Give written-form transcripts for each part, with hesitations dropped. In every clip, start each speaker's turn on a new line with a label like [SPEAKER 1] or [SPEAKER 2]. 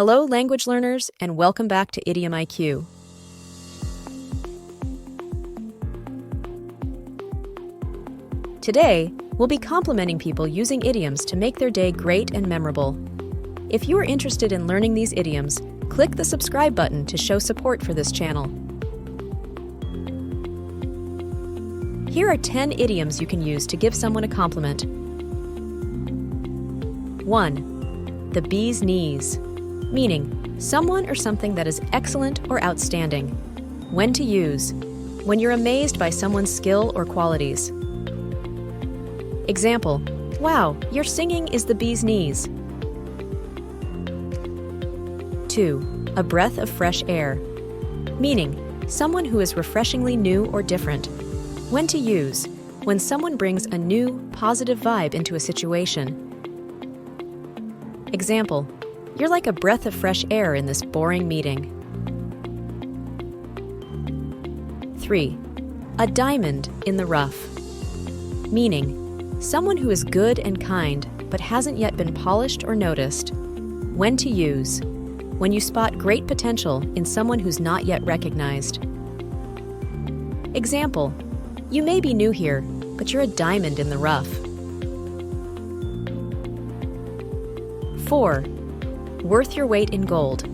[SPEAKER 1] Hello, language learners, and welcome back to Idiom IQ. Today, we'll be complimenting people using idioms to make their day great and memorable. If you are interested in learning these idioms, click the subscribe button to show support for this channel. Here are 10 idioms you can use to give someone a compliment. 1. The bee's knees, meaning someone or something that is excellent or outstanding. When to use: when you're amazed by someone's skill or qualities. Example: wow, your singing is the bee's knees. 2. A breath of fresh air, meaning someone who is refreshingly new or different. When to use: when someone brings a new, positive vibe into a situation. Example: you're like a breath of fresh air in this boring meeting. 3. A diamond in the rough, meaning someone who is good and kind but hasn't yet been polished or noticed. When to use: when you spot great potential in someone who's not yet recognized. Example: you may be new here, but you're a diamond in the rough. 4. Worth your weight in gold,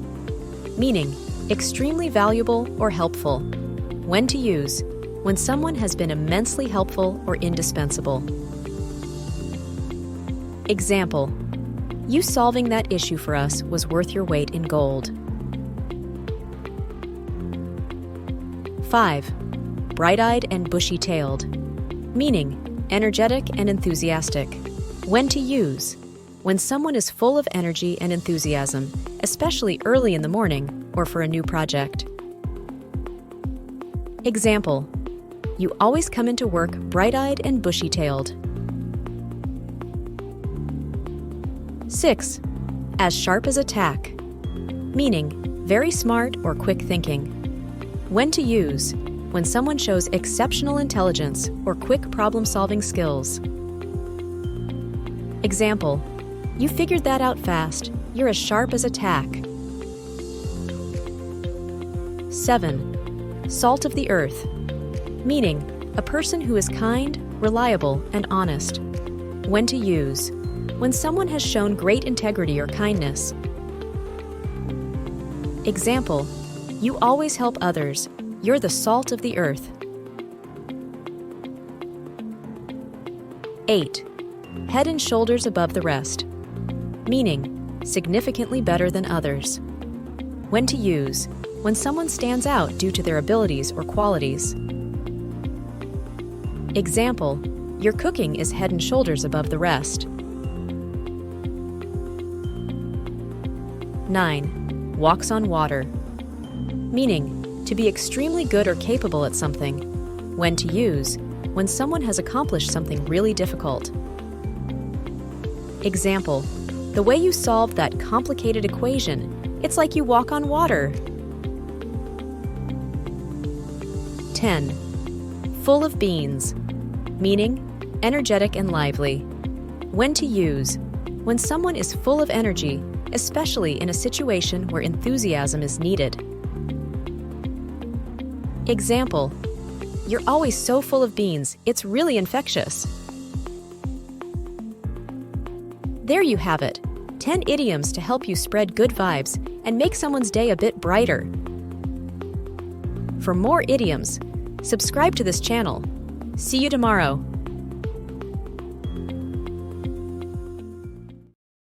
[SPEAKER 1] meaning extremely valuable or helpful. When to use: when someone has been immensely helpful or indispensable. Example: you solving that issue for us was worth your weight in gold. 5. Bright-eyed and bushy-tailed, meaning energetic and enthusiastic. When to use: when someone is full of energy and enthusiasm, especially early in the morning or for a new project. Example: you always come into work bright-eyed and bushy-tailed. 6. As sharp as a tack, meaning very smart or quick thinking. When to use: when someone shows exceptional intelligence or quick problem-solving skills. Example: you figured that out fast. You're as sharp as a tack. 7. Salt of the earth, meaning a person who is kind, reliable, and honest. When to use: when someone has shown great integrity or kindness. Example: you always help others. You're the salt of the earth. 8. Head and shoulders above the rest, meaning significantly better than others. When to use: when someone stands out due to their abilities or qualities. Example: your cooking is head and shoulders above the rest. 9. Walks on water, meaning to be extremely good or capable at something. When to use: when someone has accomplished something really difficult. Example: the way you solved that complicated equation, it's like you walk on water. 10. Full of beans, meaning energetic and lively. When to use: when someone is full of energy, especially in a situation where enthusiasm is needed. Example: you're always so full of beans, it's really infectious. There you have it, 10 idioms to help you spread good vibes and make someone's day a bit brighter. For more idioms, subscribe to this channel. See you tomorrow.